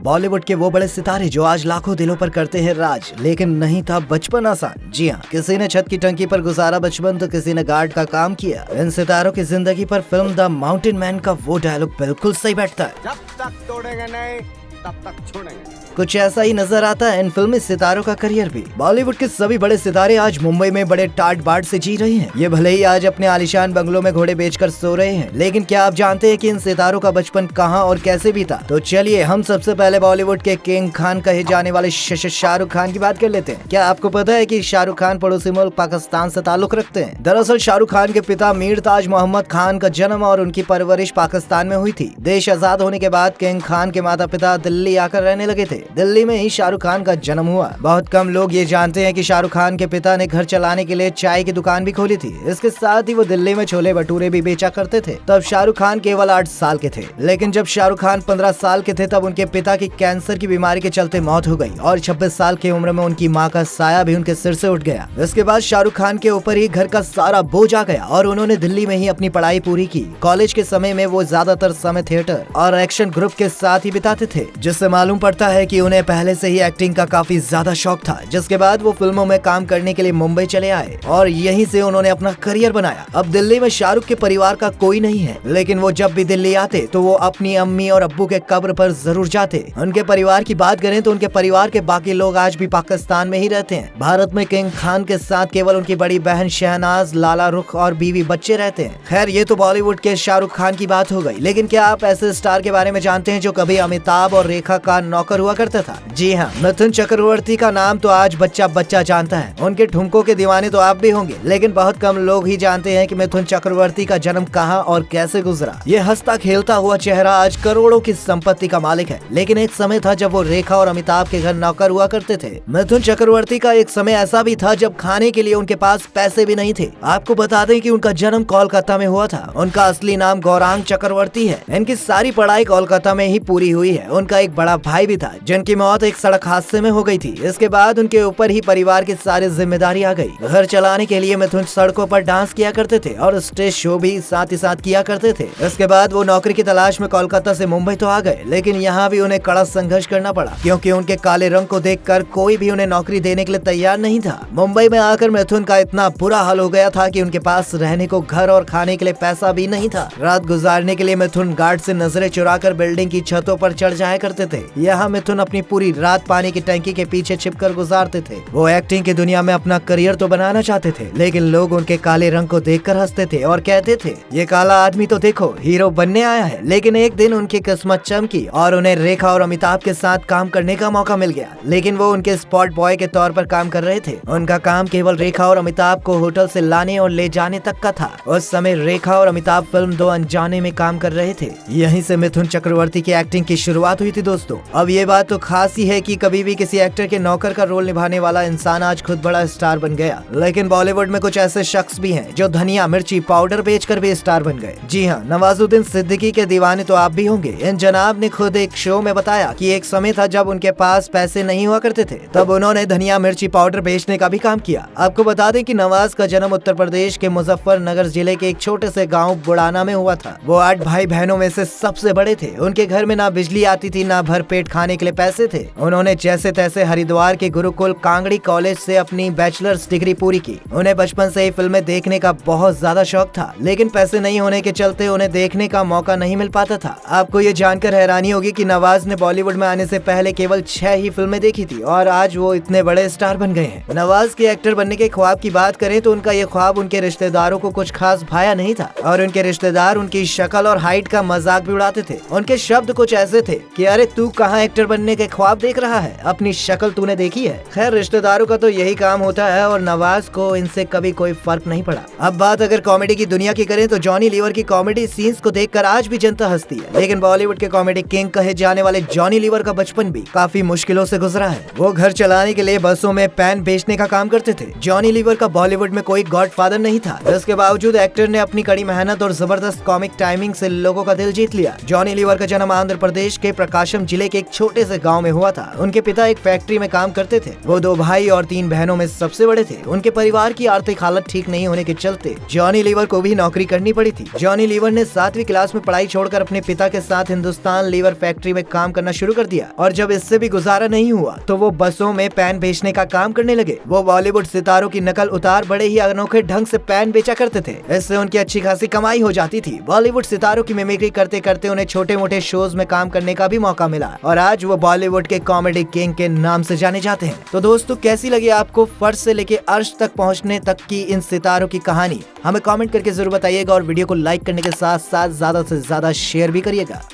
बॉलीवुड के वो बड़े सितारे जो आज लाखों दिलों पर करते हैं राज, लेकिन नहीं था बचपन आसान। जी हाँ, किसी ने छत की टंकी पर गुजारा बचपन तो किसी ने गार्ड का काम किया। इन सितारों की जिंदगी पर फिल्म द माउंटेन मैन का वो डायलॉग बिल्कुल सही बैठता है, जब तक तोड़ेंगे नहीं तब तक छोड़ेंगे। कुछ ऐसा ही नजर आता है इन फिल्मी सितारों का करियर भी। बॉलीवुड के सभी बड़े सितारे आज मुंबई में बड़े टाट बाट से जी रहे हैं। ये भले ही आज अपने आलीशान बंगलों में घोड़े बेचकर सो रहे हैं, लेकिन क्या आप जानते हैं कि इन सितारों का बचपन कहां और कैसे बीता? तो चलिए हम सबसे पहले बॉलीवुड के किंग खान कहे जाने वाले शाहरुख खान की बात कर लेते हैं। क्या आपको पता है कि शाहरुख खान पड़ोसी मुल्क पाकिस्तान से ताल्लुक रखते हैं? दरअसल शाहरुख खान के पिता मीर ताज मोहम्मद खान का जन्म और उनकी परवरिश पाकिस्तान में हुई थी। देश आजाद होने के बाद किंग खान के माता पिता दिल्ली आकर रहने लगे थे। दिल्ली में ही शाहरुख खान का जन्म हुआ। बहुत कम लोग ये जानते हैं कि शाहरुख खान के पिता ने घर चलाने के लिए चाय की दुकान भी खोली थी। इसके साथ ही वो दिल्ली में छोले भटूरे भी बेचा करते थे। तब शाहरुख खान केवल 8 साल के थे, लेकिन जब शाहरुख खान 15 साल के थे तब उनके पिता की कैंसर की बीमारी के चलते मौत हो गई और 26 साल की उम्र में उनकी मां का साया भी उनके सिर से उठ गया। इसके बाद शाहरुख खान के ऊपर ही घर का सारा बोझ आ गया और उन्होंने दिल्ली में ही अपनी पढ़ाई पूरी की। कॉलेज के समय में वो ज्यादातर समय थिएटर और एक्शन ग्रुप के साथ ही बिताते थे, जिससे मालूम पड़ता है कि उन्हें पहले से ही एक्टिंग का काफी ज्यादा शौक था। जिसके बाद वो फिल्मों में काम करने के लिए मुंबई चले आए और यहीं से उन्होंने अपना करियर बनाया। अब दिल्ली में शाहरुख के परिवार का कोई नहीं है, लेकिन वो जब भी दिल्ली आते तो वो अपनी अम्मी और अब्बू के कब्र पर जरूर जाते। उनके परिवार की बात करें तो उनके परिवार के बाकी लोग आज भी पाकिस्तान में ही रहते हैं। भारत में किंग खान के साथ केवल उनकी बड़ी बहन शहनाज, लाला रुख और बीवी बच्चे रहते हैं। खैर, ये तो बॉलीवुड के शाहरुख खान की बात हो गई, लेकिन क्या आप ऐसे स्टार के बारे में जानते हैं जो कभी अमिताभ और रेखा का नौकर हुआ करता था? जी हाँ, मिथुन चक्रवर्ती का नाम तो आज बच्चा बच्चा जानता है। उनके ठुमकों के दीवाने तो आप भी होंगे, लेकिन बहुत कम लोग ही जानते हैं कि मिथुन चक्रवर्ती का जन्म कहां और कैसे गुजरा। ये हंसता खेलता हुआ चेहरा आज करोड़ों की संपत्ति का मालिक है, लेकिन एक समय था जब वो रेखा और अमिताभ के घर नौकर हुआ करते थे। मिथुन चक्रवर्ती का एक समय ऐसा भी था जब खाने के लिए उनके पास पैसे भी नहीं थे। आपको बता दें कि उनका जन्म कोलकाता में हुआ था। उनका असली नाम गौरांग चक्रवर्ती है। इनकी सारी पढ़ाई कोलकाता में ही पूरी हुई है। उनका एक बड़ा भाई भी था जिनकी मौत एक सड़क हादसे में हो गई थी। इसके बाद उनके ऊपर ही परिवार की सारी जिम्मेदारी आ गई। घर चलाने के लिए मिथुन सड़कों पर डांस किया करते थे और स्टेज शो भी साथ ही साथ किया करते थे। इसके बाद वो नौकरी की तलाश में कोलकाता से मुंबई तो आ गए, लेकिन यहाँ भी उन्हें कड़ा संघर्ष करना पड़ा, क्योंकि उनके काले रंग को देखकर कोई भी उन्हें नौकरी देने के लिए तैयार नहीं था। मुंबई में आकर मिथुन का इतना बुरा हाल हो गया था कि उनके पास रहने को घर और खाने के लिए पैसा भी नहीं था। रात गुजारने के लिए मिथुन गार्ड से नजरें चुराकर बिल्डिंग की छतों पर चढ़ जाया करते थे। यहाँ मिथुन अपनी पूरी रात पानी की टंकी के पीछे छिपकर गुजारते थे। वो एक्टिंग की दुनिया में अपना करियर तो बनाना चाहते थे, लेकिन लोग उनके काले रंग को देखकर हंसते थे और कहते थे, ये काला आदमी तो देखो हीरो बनने आया है। लेकिन एक दिन उनकी किस्मत चमकी और उन्हें रेखा और अमिताभ के साथ काम करने का मौका मिल गया, लेकिन वो उनके स्पॉट बॉय के तौर पर काम कर रहे थे। उनका काम केवल रेखा और अमिताभ को होटल से लाने और ले जाने तक का था। उस समय रेखा और अमिताभ फिल्म दो अनजाने में काम कर रहे थे। यहीं से मिथुन चक्रवर्ती की एक्टिंग की शुरुआत हुई थी दोस्तों। अब ये बात तो खास ही है कि कभी भी किसी एक्टर के नौकर का रोल निभाने वाला इंसान आज खुद बड़ा स्टार बन गया, लेकिन बॉलीवुड में कुछ ऐसे शख्स भी हैं जो धनिया मिर्ची पाउडर बेचकर भी स्टार बन गए। जी हाँ, नवाजुद्दीन सिद्दीकी के दीवाने तो आप भी होंगे। इन जनाब ने खुद एक शो में बताया कि एक समय था जब उनके पास पैसे नहीं हुआ करते थे, तब उन्होंने धनिया मिर्ची पाउडर बेचने का भी काम किया। आपको बता दें कि नवाज का जन्म उत्तर प्रदेश के मुजफ्फरनगर जिले के एक छोटे से गाँव बुड़ाना में हुआ था। वो 8 भाई बहनों में से सबसे बड़े थे। उनके घर में ना बिजली आती थी, ना भरपेट खाने के लिए पैसे थे। उन्होंने जैसे तैसे हरिद्वार के गुरुकुल कांगड़ी कॉलेज से अपनी बैचलर्स डिग्री पूरी की। उन्हें बचपन से ही फिल्में देखने का बहुत ज्यादा शौक था, लेकिन पैसे नहीं होने के चलते उन्हें देखने का मौका नहीं मिल पाता था। आपको ये जानकर हैरानी होगी कि नवाज ने बॉलीवुड में आने से पहले केवल 6 ही फिल्में देखी थी और आज वो इतने बड़े स्टार बन गए हैं। नवाज के एक्टर बनने के ख्वाब की बात करें तो उनका ये ख्वाब उनके रिश्तेदारों को कुछ खास भाया नहीं था और उनके रिश्तेदार उनकी शक्ल और हाइट का मजाक भी उड़ाते थे। उनके शब्द कुछ ऐसे थे कि अरे तू कहाँ एक्टर बनने के ख्वाब देख रहा है, अपनी शक्ल तूने देखी है। खैर, रिश्तेदारों का तो यही काम होता है और नवाज को इनसे कभी कोई फर्क नहीं पड़ा। अब बात अगर कॉमेडी की दुनिया की करें तो जॉनी लीवर की कॉमेडी सीन्स को देखकर आज भी जनता हंसती है, लेकिन बॉलीवुड के कॉमेडी किंग कहे जाने वाले जॉनी लीवर का बचपन भी काफी मुश्किलों से गुजरा है। वो घर चलाने के लिए बसों में पैन बेचने का काम करते थे। जॉनी लीवर का बॉलीवुड में कोई गॉडफादर नहीं था, जिसके बावजूद एक्टर ने अपनी कड़ी मेहनत और जबरदस्त कॉमिक टाइमिंग से लोगों का दिल जीत लिया। जॉनी लीवर का जन्म आंध्र प्रदेश के प्रकाश प्रकाशम जिले के एक छोटे से गांव में हुआ था। उनके पिता एक फैक्ट्री में काम करते थे। वो 2 भाई और 3 बहनों में सबसे बड़े थे। उनके परिवार की आर्थिक हालत ठीक नहीं होने के चलते जॉनी लीवर को भी नौकरी करनी पड़ी थी। जॉनी लीवर ने 7वीं क्लास में पढ़ाई छोड़कर अपने पिता के साथ हिंदुस्तान लीवर फैक्ट्री में काम करना शुरू कर दिया और जब इससे भी गुजारा नहीं हुआ तो वो बसों में पैन बेचने का काम करने लगे। वो बॉलीवुड सितारों की नकल उतार बड़े ही अनोखे ढंग से पैन बेचा करते थे। इससे उनकी अच्छी खासी कमाई हो जाती थी। बॉलीवुड सितारों की मिमिक्री करते करते उन्हें छोटे मोटे शोज में काम करने का भी मौका मिला और आज वो बॉलीवुड के कॉमेडी किंग के नाम से जाने जाते हैं। तो दोस्तों, कैसी लगी आपको फर्श से लेके अर्श तक पहुंचने तक की इन सितारों की कहानी? हमें कमेंट करके जरूर बताइएगा और वीडियो को लाइक करने के साथ साथ ज्यादा से ज्यादा शेयर भी करिएगा।